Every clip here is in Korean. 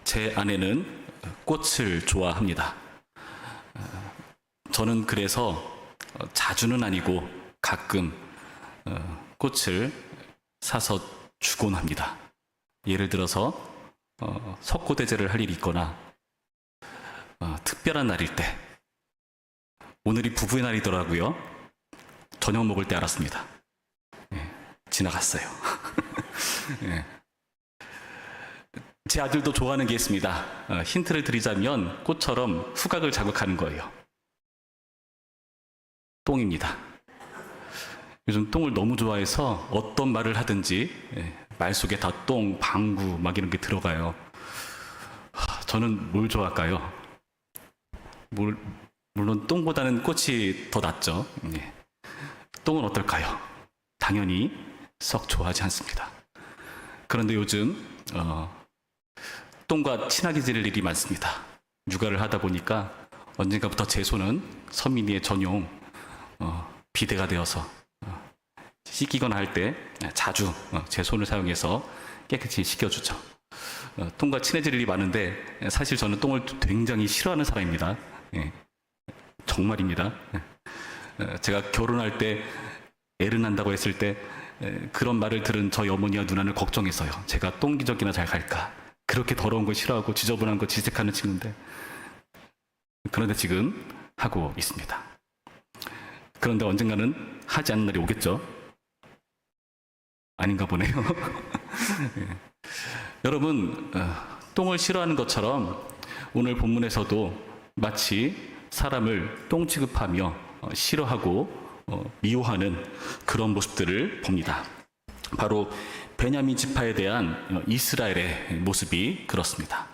제 아내는 꽃을 좋아합니다. 저는 그래서 자주는 아니고 가끔 꽃을 사서 주곤 합니다. 예를 들어서 석고대제를 할 일이 있거나 특별한 날일 때, 오늘이 부부의 날이더라고요. 저녁 먹을 때 알았습니다. 지나갔어요. 예. 제 아들도 좋아하는 게 있습니다. 힌트를 드리자면 꽃처럼 후각을 자극하는 거예요. 똥입니다. 요즘 똥을 너무 좋아해서 어떤 말을 하든지 말 속에 다 똥, 방구 막 이런 게 들어가요. 저는 뭘 좋아할까요? 물론 똥보다는 꽃이 더 낫죠. 똥은 어떨까요? 당연히 썩 좋아하지 않습니다. 그런데 요즘 똥과 친하게 지낼 일이 많습니다. 육아를 하다 보니까 언젠가부터 제 손은 선민이의 전용 비데가 되어서 씻기거나 할 때 자주 제 손을 사용해서 깨끗이 씻겨주죠. 똥과 친해질 일이 많은데 사실 저는 똥을 굉장히 싫어하는 사람입니다. 정말입니다. 제가 결혼할 때 애를 낳는다고 했을 때 그런 말을 들은 저희 어머니와 누나를 걱정해서요. 제가 똥기저귀나 잘 갈까? 그렇게 더러운 거 싫어하고 지저분한 거 질색하는 친구인데, 그런데 지금 하고 있습니다. 그런데 언젠가는 하지 않는 날이 오겠죠? 아닌가 보네요. 여러분, 똥을 싫어하는 것처럼 오늘 본문에서도 마치 사람을 똥 취급하며 싫어하고 미워하는 그런 모습들을 봅니다. 바로 베냐민 지파에 대한 이스라엘의 모습이 그렇습니다.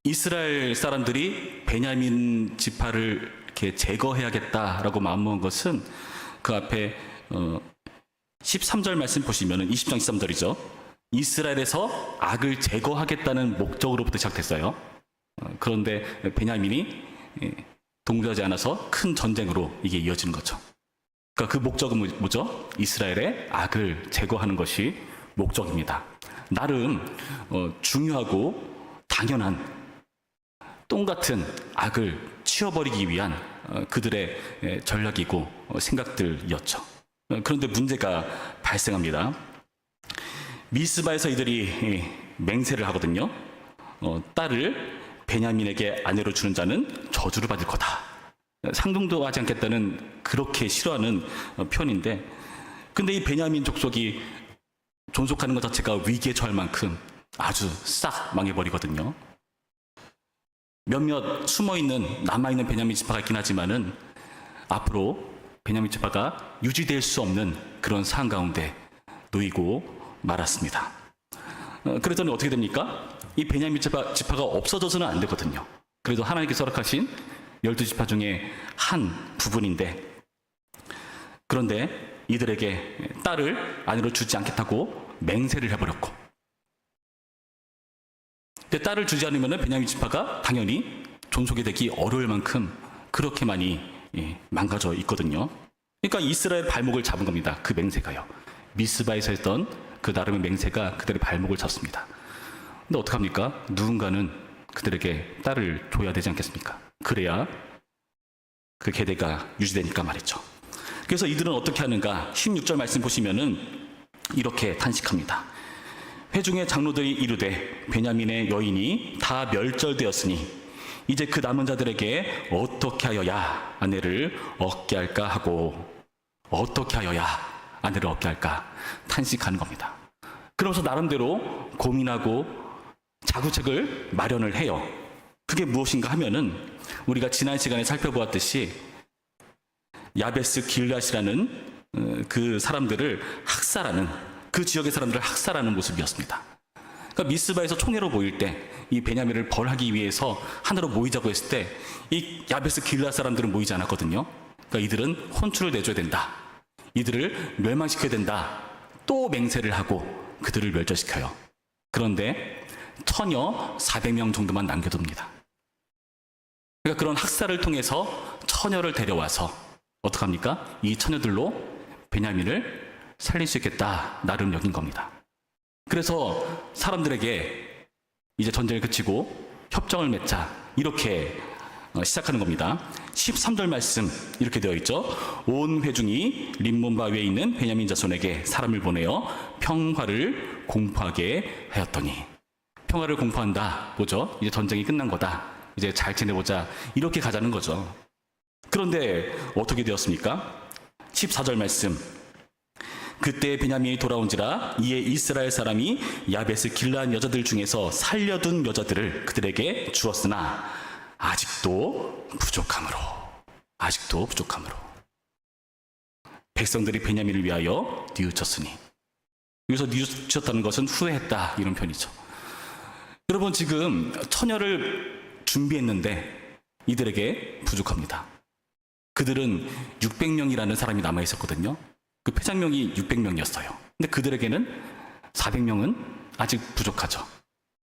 이스라엘 사람들이 베냐민 지파를 이렇게 제거해야겠다라고 마음먹은 것은 그 앞에 13절 말씀 보시면은 20장 13절이죠. 이스라엘에서 악을 제거하겠다는 목적으로부터 시작됐어요. 그런데 베냐민이 동조하지 않아서 큰 전쟁으로 이게 이어지는 거죠. 그러니까 그 목적은 뭐죠? 이스라엘의 악을 제거하는 것이 목적입니다. 나름 중요하고 당연한 똥 같은 악을 치워버리기 위한 그들의 전략이고 생각들이었죠. 그런데 문제가 발생합니다. 미스바에서 이들이 맹세를 하거든요. 딸을 베냐민에게 아내로 주는 자는 저주를 받을 거다. 상종도 하지 않겠다는, 그렇게 싫어하는 편인데, 근데 이 베냐민 족속이 존속하는 것 자체가 위기에 처할 만큼 아주 싹 망해버리거든요. 몇몇 숨어있는, 남아있는 베냐민 지파가 있긴 하지만은 앞으로 베냐민 지파가 유지될 수 없는 그런 상황 가운데 놓이고 말았습니다. 그랬더니 어떻게 됩니까? 이 베냐민 지파가 없어져서는 안 되거든요. 그래도 하나님께서 허락하신 12지파 중에 한 부분인데, 그런데 이들에게 딸을 아내로 주지 않겠다고 맹세를 해버렸고, 근데 딸을 주지 않으면 베냐민 지파가 당연히 존속이 되기 어려울 만큼 그렇게 많이 망가져 있거든요. 그러니까 이스라엘 발목을 잡은 겁니다. 그 맹세가요. 미스바에서 했던 그 나름의 맹세가 그들의 발목을 잡습니다. 근데 어떡합니까? 누군가는 그들에게 딸을 줘야 되지 않겠습니까? 그래야 그 계대가 유지되니까 말이죠. 그래서 이들은 어떻게 하는가? 16절 말씀 보시면은 이렇게 탄식합니다. 회중의 장로들이 이르되 베냐민의 여인이 다 멸절되었으니 이제 그 남은 자들에게 어떻게 하여야 아내를 얻게 할까 하고, 어떻게 하여야 아내를 얻게 할까 탄식하는 겁니다. 그러면서 나름대로 고민하고 자구책을 마련을 해요. 그게 무엇인가 하면은 우리가 지난 시간에 살펴보았듯이 야베스 길앗이라는 그 사람들을 학살하는, 그 지역의 사람들을 학살하는 모습이었습니다. 그러니까 미스바에서 총회로 모일 때 이 베냐민을 벌하기 위해서 하나로 모이자고 했을 때 이 야베스 길앗 사람들은 모이지 않았거든요. 그러니까 이들은 혼쭐을 내줘야 된다. 이들을 멸망시켜야 된다. 또 맹세를 하고 그들을 멸절시켜요. 그런데 처녀 400명 정도만 남겨둡니다. 그러니까 그런 학살을 통해서 처녀를 데려와서 어떡합니까? 이 처녀들로 베냐민을 살릴 수 있겠다 나름 여긴 겁니다. 그래서 사람들에게 이제 전쟁을 그치고 협정을 맺자 이렇게 시작하는 겁니다. 13절 말씀 이렇게 되어 있죠. 온 회중이 림몬 바위에 있는 베냐민 자손에게 사람을 보내어 평화를 공포하게 하였더니, 평화를 공포한다 뭐죠? 이제 전쟁이 끝난 거다, 이제 잘 지내보자 이렇게 가자는 거죠. 그런데 어떻게 되었습니까? 14절 말씀, 그때 베냐민이 돌아온지라 이에 이스라엘 사람이 야베스 길라한 여자들 중에서 살려둔 여자들을 그들에게 주었으나 아직도 부족함으로 백성들이 베냐민을 위하여 뉘우쳤으니, 여기서 뉘우쳤다는 것은 후회했다 이런 편이죠. 여러분, 지금 처녀를 준비했는데 이들에게 부족합니다. 그들은 600명이라는 사람이 남아 있었거든요. 그 패장명이 600명이었어요. 근데 그들에게는 400명은 아직 부족하죠.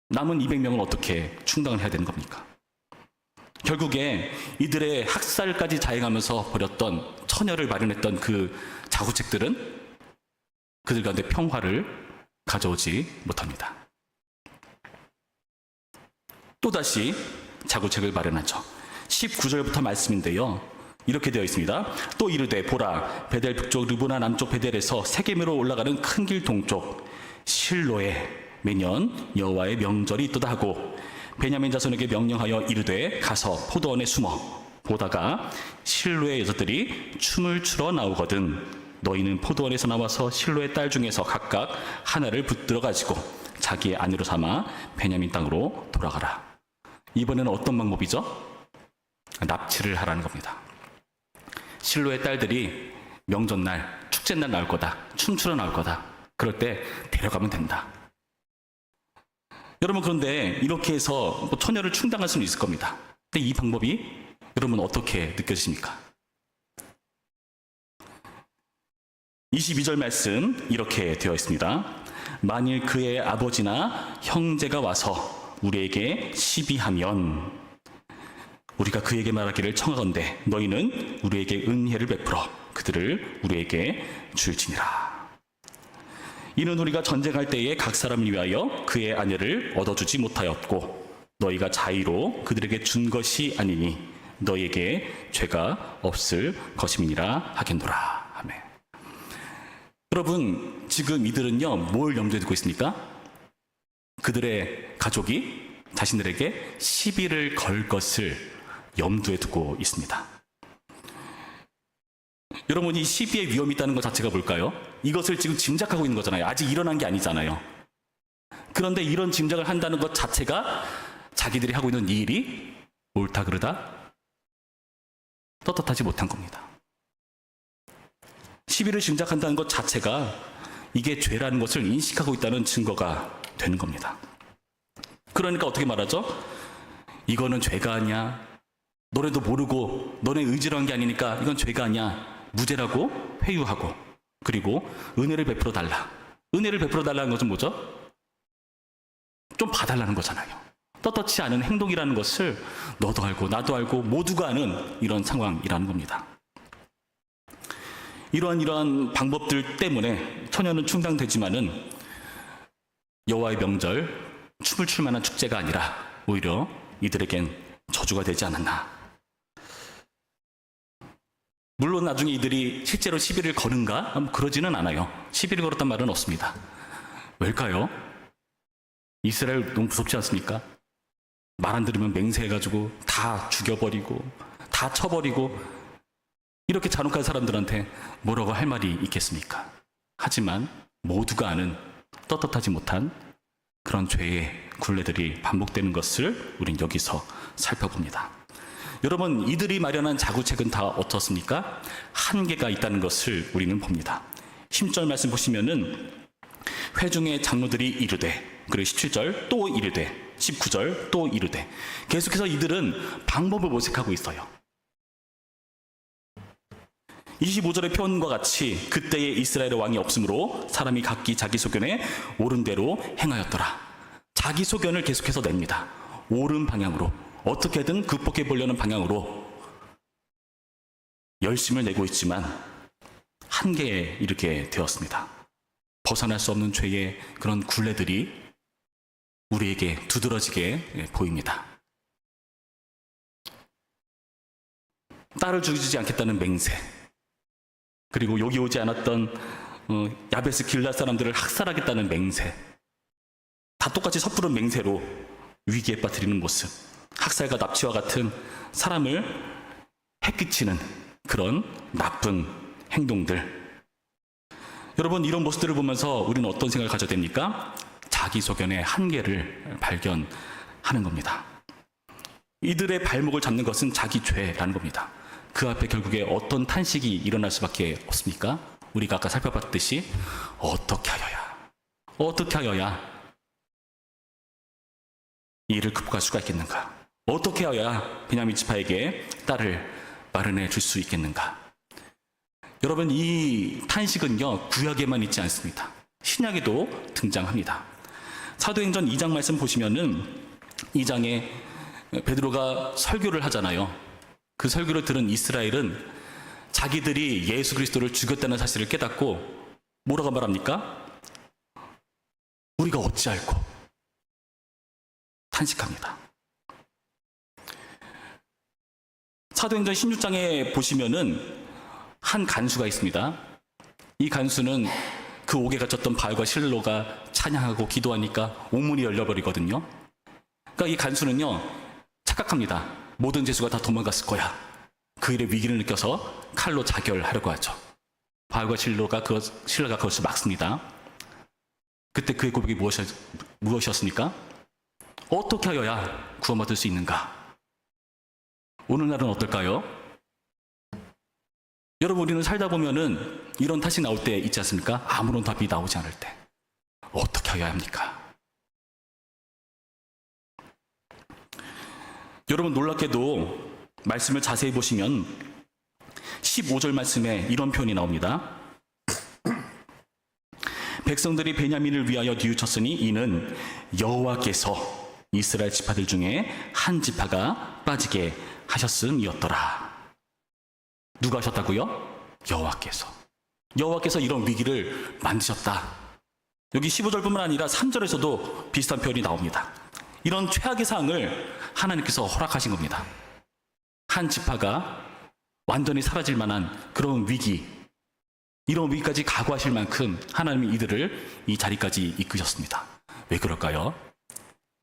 남은 200명은 어떻게 충당을 해야 되는 겁니까? 결국에 이들의 학살까지 자행하면서 벌였던, 처녀를 마련했던 그 자구책들은 그들 가운데 평화를 가져오지 못합니다. 또다시 자구책을 마련하죠. 19절부터 말씀인데요. 이렇게 되어 있습니다. 또 이르되 보라, 베델 북쪽 르브나 남쪽 베델에서 세겜으로 올라가는 큰 길 동쪽 실로에 매년 여호와의 명절이 있도다 하고, 베냐민 자손에게 명령하여 이르되 가서 포도원에 숨어 보다가 실로의 여자들이 춤을 추러 나오거든 너희는 포도원에서 나와서 실로의 딸 중에서 각각 하나를 붙들어 가지고 자기의 아내로 삼아 베냐민 땅으로 돌아가라. 이번에는 어떤 방법이죠? 납치를 하라는 겁니다. 실로의 딸들이 명절날, 축제날 나올 거다, 춤추러 나올 거다, 그럴 때 데려가면 된다. 여러분, 그런데 이렇게 해서 처녀를 충당할 수는 있을 겁니다. 근데 이 방법이 여러분 어떻게 느껴지십니까? 22절 말씀 이렇게 되어 있습니다. 만일 그의 아버지나 형제가 와서 우리에게 시비하면 우리가 그에게 말하기를 청하건대 너희는 우리에게 은혜를 베풀어 그들을 우리에게 줄지니라. 이는 우리가 전쟁할 때에 각 사람을 위하여 그의 아내를 얻어주지 못하였고 너희가 자의로 그들에게 준 것이 아니니 너희에게 죄가 없을 것임이니라 하겠노라. 아멘. 여러분, 지금 이들은요 뭘 염두에 두고 있습니까? 그들의 가족이 자신들에게 시비를 걸 것을 염두에 두고 있습니다. 여러분, 이 시비의 위험이 있다는 것 자체가 뭘까요? 이것을 지금 짐작하고 있는 거잖아요. 아직 일어난 게 아니잖아요. 그런데 이런 짐작을 한다는 것 자체가 자기들이 하고 있는 이 일이 옳다 그르다 떳떳하지 못한 겁니다. 시비를 짐작한다는 것 자체가 이게 죄라는 것을 인식하고 있다는 증거가 되는 겁니다. 그러니까 어떻게 말하죠? 이거는 죄가 아니야. 너네도 모르고 너네 의지로 한 게 아니니까 이건 죄가 아니야. 무죄라고 회유하고, 그리고 은혜를 베풀어 달라. 은혜를 베풀어 달라는 것은 뭐죠? 좀 봐달라는 거잖아요. 떳떳지 않은 행동이라는 것을 너도 알고 나도 알고 모두가 아는 이런 상황이라는 겁니다. 이러한 방법들 때문에 처녀는 충당되지만은 여호와의 명절, 춤을 출 만한 축제가 아니라 오히려 이들에겐 저주가 되지 않았나. 물론 나중에 이들이 실제로 시비를 거는가? 그러지는 않아요. 시비를 걸었단 말은 없습니다. 왜일까요? 이스라엘 너무 무섭지 않습니까? 말 안 들으면 맹세해가지고 다 죽여버리고 다 쳐버리고 이렇게 잔혹한 사람들한테 뭐라고 할 말이 있겠습니까? 하지만 모두가 아는 떳떳하지 못한 그런 죄의 굴레들이 반복되는 것을 우린 여기서 살펴봅니다. 여러분, 이들이 마련한 자구책은 다 어떻습니까? 한계가 있다는 것을 우리는 봅니다. 10절 말씀 보시면은 회중의 장로들이 이르되, 그리고 17절 또 이르되, 19절 또 이르되, 계속해서 이들은 방법을 모색하고 있어요. 25절의 표현과 같이 그때에 이스라엘의 왕이 없으므로 사람이 각기 자기 소견에 옳은 대로 행하였더라. 자기 소견을 계속해서 냅니다. 옳은 방향으로, 어떻게든 극복해 보려는 방향으로 열심을 내고 있지만 한계에 이르게 되었습니다. 벗어날 수 없는 죄의 그런 굴레들이 우리에게 두드러지게 보입니다. 딸을 죽이지 않겠다는 맹세, 그리고 여기 오지 않았던 야베스 길앗 사람들을 학살하겠다는 맹세, 다 똑같이 섣부른 맹세로 위기에 빠뜨리는 모습, 학살과 납치와 같은 사람을 해끼치는 그런 나쁜 행동들. 여러분, 이런 모습들을 보면서 우리는 어떤 생각을 가져야 됩니까? 자기소견의 한계를 발견하는 겁니다. 이들의 발목을 잡는 것은 자기 죄라는 겁니다. 그 앞에 결국에 어떤 탄식이 일어날 수밖에 없습니까? 우리가 아까 살펴봤듯이 어떻게 하여야 이 일을 극복할 수가 있겠는가? 어떻게 하여야 베냐민 지파에게 딸을 마련해 줄 수 있겠는가? 여러분, 이 탄식은요, 구약에만 있지 않습니다. 신약에도 등장합니다. 사도행전 2장 말씀 보시면은 2장에 베드로가 설교를 하잖아요. 그 설교를 들은 이스라엘은 자기들이 예수 그리스도를 죽였다는 사실을 깨닫고 뭐라고 말합니까? 우리가 어찌할꼬? 탄식합니다. 사도행전 16장에 보시면은 한 간수가 있습니다. 이 간수는 그 옥에 갇혔던 바울과 실로가 찬양하고 기도하니까 옥문이 열려버리거든요. 그러니까 이 간수는요, 착각합니다. 모든 죄수가 다 도망갔을 거야. 그 일의 위기를 느껴서 칼로 자결하려고 하죠. 바울과 실로가 그것을 막습니다. 그때 그의 고백이 무엇이었습니까? 어떻게 하여야 구원받을 수 있는가? 오늘날은 어떨까요? 여러분, 우리는 살다 보면은 이런 탓이 나올 때 있지 않습니까? 아무런 답이 나오지 않을 때 어떻게 하여야 합니까? 여러분, 놀랍게도 말씀을 자세히 보시면 15절 말씀에 이런 표현이 나옵니다. 백성들이 베냐민을 위하여 뉘우쳤으니 이는 여호와께서 이스라엘 지파들 중에 한 지파가 빠지게 하셨음이었더라. 누가 하셨다고요? 여호와께서 이런 위기를 만드셨다. 여기 15절뿐만 아니라 3절에서도 비슷한 표현이 나옵니다. 이런 최악의 상황을 하나님께서 허락하신 겁니다. 한 지파가 완전히 사라질 만한 그런 위기, 이런 위기까지 각오하실 만큼 하나님이 이들을 이 자리까지 이끄셨습니다. 왜 그럴까요?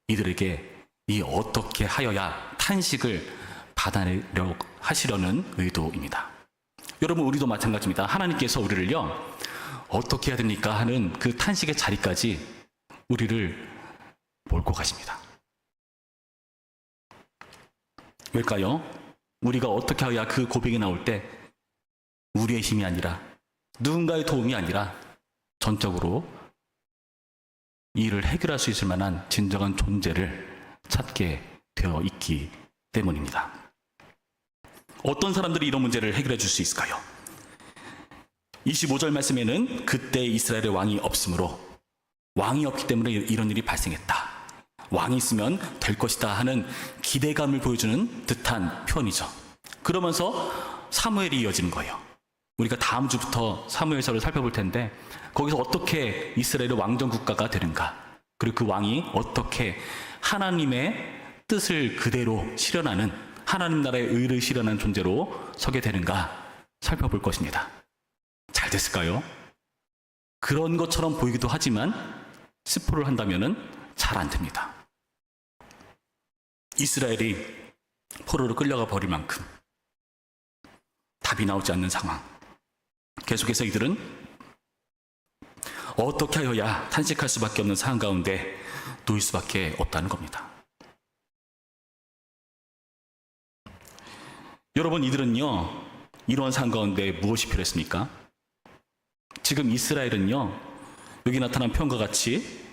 이들에게 이 어떻게 하여야 탄식을 받아내려 하시려는 의도입니다. 여러분, 우리도 마찬가지입니다. 하나님께서 우리를요, 어떻게 해야 됩니까 하는 그 탄식의 자리까지 우리를 몰고 가십니다. 왜일까요? 우리가 어떻게 해야 그 고백이 나올 때 우리의 힘이 아니라, 누군가의 도움이 아니라 전적으로 이 일을 해결할 수 있을 만한 진정한 존재를 찾게 되어 있기 때문입니다. 어떤 사람들이 이런 문제를 해결해 줄 수 있을까요? 25절 말씀에는 그때 이스라엘의 왕이 없으므로, 왕이 없기 때문에 이런 일이 발생했다, 왕이 있으면 될 것이다 하는 기대감을 보여주는 듯한 표현이죠. 그러면서 사무엘이 이어지는 거예요. 우리가 다음 주부터 사무엘서를 살펴볼 텐데, 거기서 어떻게 이스라엘의 왕정 국가가 되는가, 그리고 그 왕이 어떻게 하나님의 뜻을 그대로 실현하는, 하나님 나라의 의를 실현하는 존재로 서게 되는가 살펴볼 것입니다. 잘 됐을까요? 그런 것처럼 보이기도 하지만 스포를 한다면 잘 안 됩니다. 이스라엘이 포로로 끌려가 버릴 만큼 답이 나오지 않는 상황, 계속해서 이들은 어떻게 하여야 탄식할 수밖에 없는 상황 가운데 놓일 수밖에 없다는 겁니다. 여러분, 이들은요, 이러한 상황 가운데 무엇이 필요했습니까? 지금 이스라엘은요, 여기 나타난 표현과 같이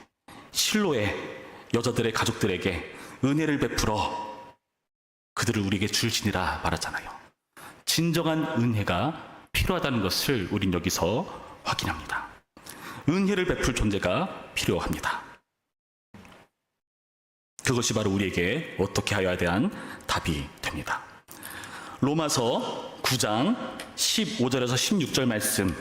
실로의 여자들의 가족들에게 은혜를 베풀어 그들을 우리에게 줄지니라 말하잖아요. 진정한 은혜가 필요하다는 것을 우린 여기서 확인합니다. 은혜를 베풀 존재가 필요합니다. 그것이 바로 우리에게 어떻게 하여야 대한 답이 됩니다. 로마서 9장 15절에서 16절 말씀,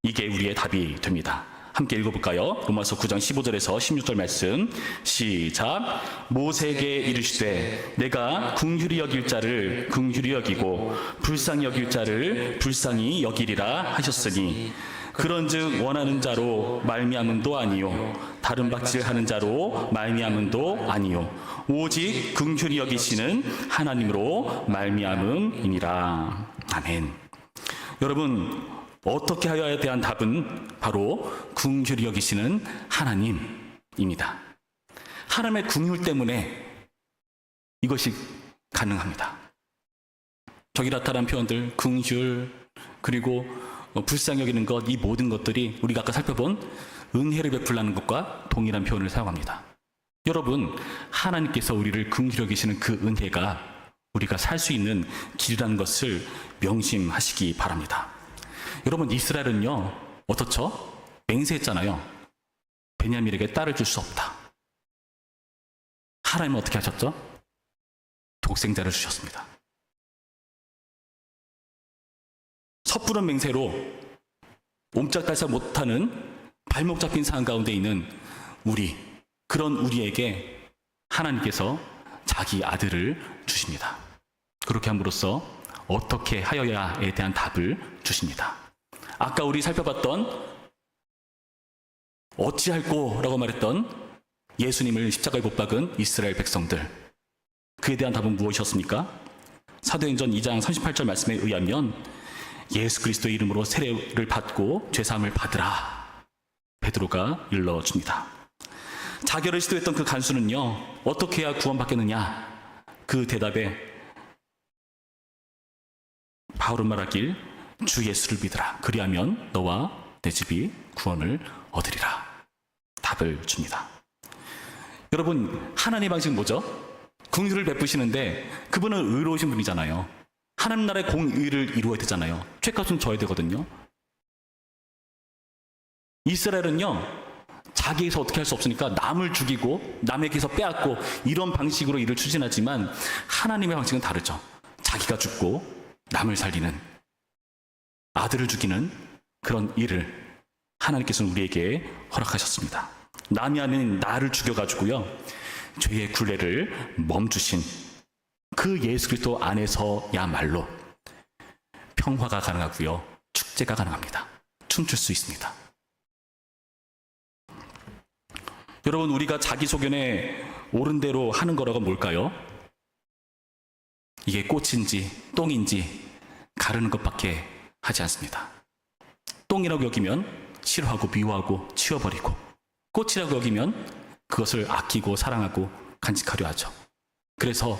이게 우리의 답이 됩니다. 함께 읽어볼까요? 로마서 9장 15절에서 16절 말씀 시작. 모세에게 이르시되 내가 긍휼히 여길 자를 긍휼히 여기고 불쌍히 여길 자를 불쌍히 여기리라 하셨으니 그런즉 원하는 자로 말미암음도 아니요 다른 박질하는 자로 말미암음도 아니요 오직 긍휼히 여기시는 하나님으로 말미암음이니라. 아멘. 여러분, 어떻게 하여에 대한 답은 바로 긍휼히 여기시는 하나님입니다. 하나님의 긍휼 때문에 이것이 가능합니다. 저기 나타난 표현들, 긍휼, 그리고 불쌍히 여기는 것, 이 모든 것들이 우리가 아까 살펴본 은혜를 베풀라는 것과 동일한 표현을 사용합니다. 여러분, 하나님께서 우리를 긍휼히 여기시는 그 은혜가 우리가 살 수 있는 길이라는 것을 명심하시기 바랍니다. 여러분, 이스라엘은요, 어떻죠? 맹세했잖아요. 베냐민에게 딸을 줄 수 없다. 하나님은 어떻게 하셨죠? 독생자를 주셨습니다. 섣부른 맹세로 옴짝달싹 못하는 발목 잡힌 상황 가운데 있는 그런 우리에게 하나님께서 자기 아들을 주십니다. 그렇게 함으로써 어떻게 하여야에 대한 답을 주십니다. 아까 우리 살펴봤던 어찌할꼬라고 말했던 예수님을 십자가에 못 박은 이스라엘 백성들, 그에 대한 답은 무엇이었습니까? 사도행전 2장 38절 말씀에 의하면 예수 그리스도의 이름으로 세례를 받고 죄사함을 받으라, 베드로가 일러줍니다. 자결을 시도했던 그 간수는요, 어떻게 해야 구원받겠느냐? 그 대답에 바울은 말하길 주 예수를 믿으라. 그리하면 너와 내 집이 구원을 얻으리라. 답을 줍니다. 여러분, 하나님의 방식은 뭐죠? 긍휼을 베푸시는데 그분은 의로우신 분이잖아요. 하나님 나라의 공의를 이루어야 되잖아요. 죄값은 져야 되거든요. 이스라엘은요, 자기에서 어떻게 할 수 없으니까 남을 죽이고 남에게서 빼앗고 이런 방식으로 일을 추진하지만 하나님의 방식은 다르죠. 자기가 죽고 남을 살리는, 아들을 죽이는 그런 일을 하나님께서는 우리에게 허락하셨습니다. 남이 아닌 나를 죽여가지고요, 죄의 굴레를 멈추신 그 예수 그리스도 안에서야말로 평화가 가능하고요, 축제가 가능합니다. 춤출 수 있습니다. 여러분, 우리가 자기소견에 옳은 대로 하는 거라고 뭘까요? 이게 꽃인지 똥인지 가르는 것밖에 하지 않습니다. 똥이라고 여기면 싫어하고 미워하고 치워버리고, 꽃이라고 여기면 그것을 아끼고 사랑하고 간직하려 하죠. 그래서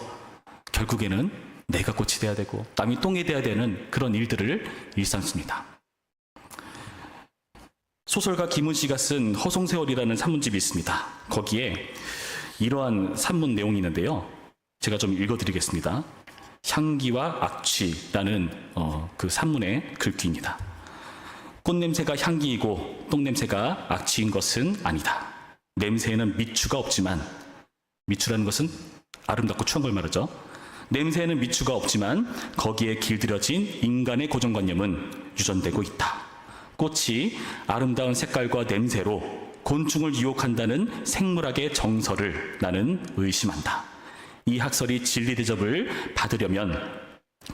결국에는 내가 꽃이 돼야 되고 남이 똥이 돼야 되는 그런 일들을 일삼습니다. 소설가 김훈 씨가 쓴 허송세월이라는 산문집이 있습니다. 거기에 이러한 산문 내용이 있는데요, 제가 좀 읽어드리겠습니다. 향기와 악취라는 그 산문의 글귀입니다. 꽃냄새가 향기이고 똥냄새가 악취인 것은 아니다. 냄새에는 미추가 없지만, 미추라는 것은 아름답고 추한 걸 말하죠. 냄새에는 미추가 없지만 거기에 길들여진 인간의 고정관념은 유전되고 있다. 꽃이 아름다운 색깔과 냄새로 곤충을 유혹한다는 생물학의 정설을 나는 의심한다. 이 학설이 진리 대접을 받으려면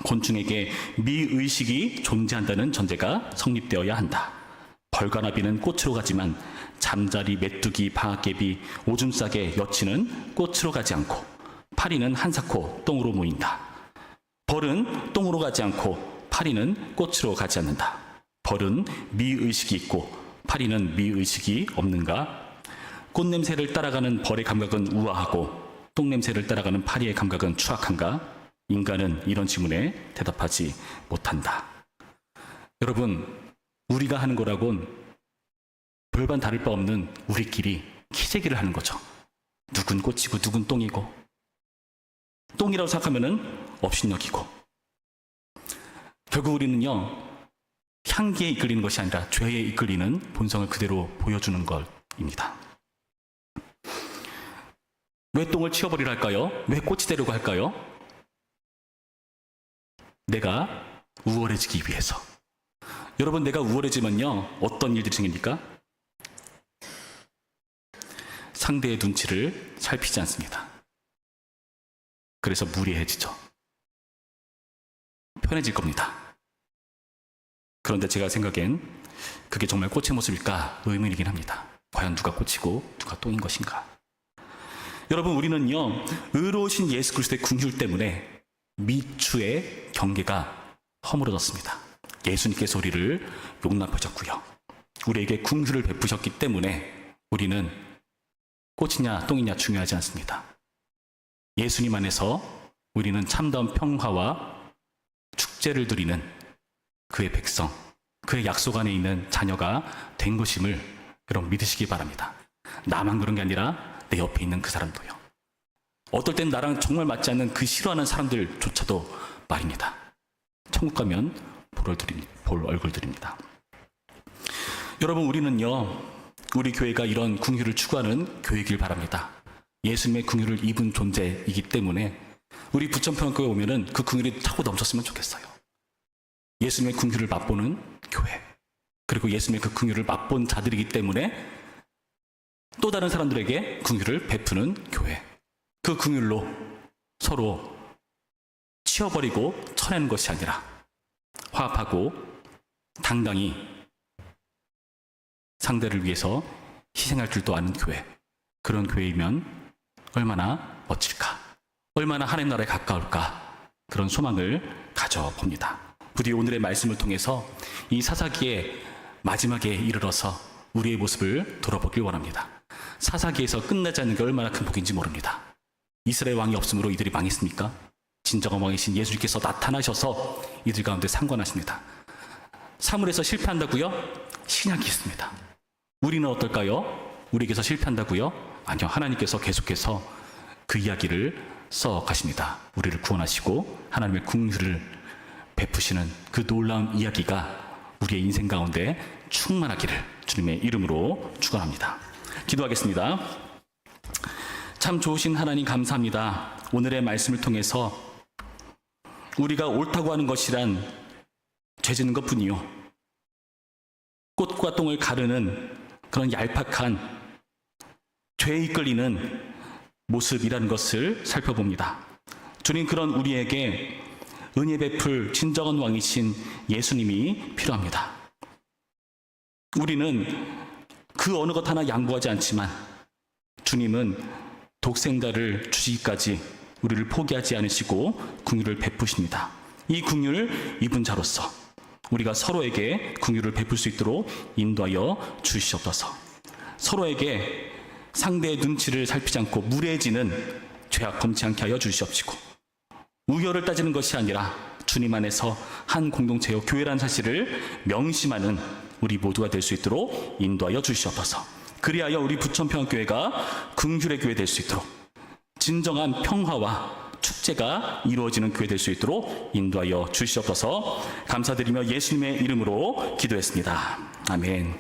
곤충에게 미의식이 존재한다는 전제가 성립되어야 한다. 벌가나비는 꽃으로 가지만 잠자리, 메뚜기, 방앗개비, 오줌싸개, 여치는 꽃으로 가지 않고 파리는 한사코 똥으로 모인다. 벌은 똥으로 가지 않고 파리는 꽃으로 가지 않는다. 벌은 미의식이 있고 파리는 미의식이 없는가? 꽃냄새를 따라가는 벌의 감각은 우아하고 똥냄새를 따라가는 파리의 감각은 추악한가? 인간은 이런 질문에 대답하지 못한다. 여러분, 우리가 하는 거라곤 별반 다를 바 없는 우리끼리 키재기를 하는 거죠. 누군 꽃이고 누군 똥이고, 똥이라고 생각하면은 업신여기고, 결국 우리는요, 향기에 이끌리는 것이 아니라 죄에 이끌리는 본성을 그대로 보여주는 것입니다. 왜 똥을 치워버리려 할까요? 왜 꽃이 되려고 할까요? 내가 우월해지기 위해서. 여러분, 내가 우월해지면요, 어떤 일들이 생깁니까? 상대의 눈치를 살피지 않습니다. 그래서 무례해지죠. 편해질 겁니다. 그런데 제가 생각엔 그게 정말 꽃의 모습일까 의문이긴 합니다. 과연 누가 꽃이고 누가 똥인 것인가? 여러분, 우리는요, 의로우신 예수 그리스도의 긍휼 때문에 미추의 경계가 허물어졌습니다. 예수님께서 우리를 용납하셨고요. 우리에게 긍휼을 베푸셨기 때문에 우리는 꽃이냐 똥이냐 중요하지 않습니다. 예수님 안에서 우리는 참다운 평화와 축제를 누리는 그의 백성, 그의 약속 안에 있는 자녀가 된 것임을 여러분 믿으시기 바랍니다. 나만 그런 게 아니라 내 옆에 있는 그 사람도요. 어떨 땐 나랑 정말 맞지 않는 그 싫어하는 사람들조차도 말입니다. 천국 가면 볼 얼굴 드립니다. 여러분, 우리는요, 우리 교회가 이런 긍휼을 추구하는 교회이길 바랍니다. 예수님의 긍휼을 입은 존재이기 때문에 우리 부천평화교회 오면은 그 긍휼이 차고 넘쳤으면 좋겠어요. 예수님의 긍휼을 맛보는 교회, 그리고 예수님의 그 긍휼을 맛본 자들이기 때문에 또 다른 사람들에게 긍휼을 베푸는 교회. 그 긍휼로 서로 치워버리고 쳐내는 것이 아니라 화합하고 당당히 상대를 위해서 희생할 줄도 아는 교회. 그런 교회이면 얼마나 멋질까, 얼마나 하나님 나라에 가까울까, 그런 소망을 가져봅니다. 부디 오늘의 말씀을 통해서 이 사사기의 마지막에 이르러서 우리의 모습을 돌아보길 원합니다. 사사기에서 끝나지 않는 게 얼마나 큰 복인지 모릅니다. 이스라엘 왕이 없으므로 이들이 망했습니까? 진정한 왕이신 예수님께서 나타나셔서 이들 가운데 상관하십니다. 사물에서 실패한다고요? 신약이 있습니다. 우리는 어떨까요? 우리에게서 실패한다고요? 아니요, 하나님께서 계속해서 그 이야기를 써 가십니다. 우리를 구원하시고 하나님의 긍휼을 베푸시는 그 놀라운 이야기가 우리의 인생 가운데 충만하기를 주님의 이름으로 축원합니다. 기도하겠습니다. 참 좋으신 하나님 감사합니다. 오늘의 말씀을 통해서 우리가 옳다고 하는 것이란 죄 짓는 것뿐이요, 꽃과 똥을 가르는 그런 얄팍한 죄에 이끌리는 모습이라는 것을 살펴봅니다. 주님, 그런 우리에게 은혜 베풀 진정한 왕이신 예수님이 필요합니다. 우리는 그 어느 것 하나 양보하지 않지만 주님은 독생자를 주시기까지 우리를 포기하지 않으시고 긍휼을 베푸십니다. 이 긍휼을 입은 자로서 우리가 서로에게 긍휼을 베풀 수 있도록 인도하여 주시옵소서. 서로에게 상대의 눈치를 살피지 않고 무례해지는 죄악 범치 않게 하여 주시옵시고, 우열을 따지는 것이 아니라 주님 안에서 한 공동체요 교회라는 사실을 명심하는 우리 모두가 될 수 있도록 인도하여 주시옵소서. 그리하여 우리 부천평화교회가 긍휼의 교회 될 수 있도록, 진정한 평화와 축제가 이루어지는 교회 될 수 있도록 인도하여 주시옵소서. 감사드리며 예수님의 이름으로 기도했습니다. 아멘.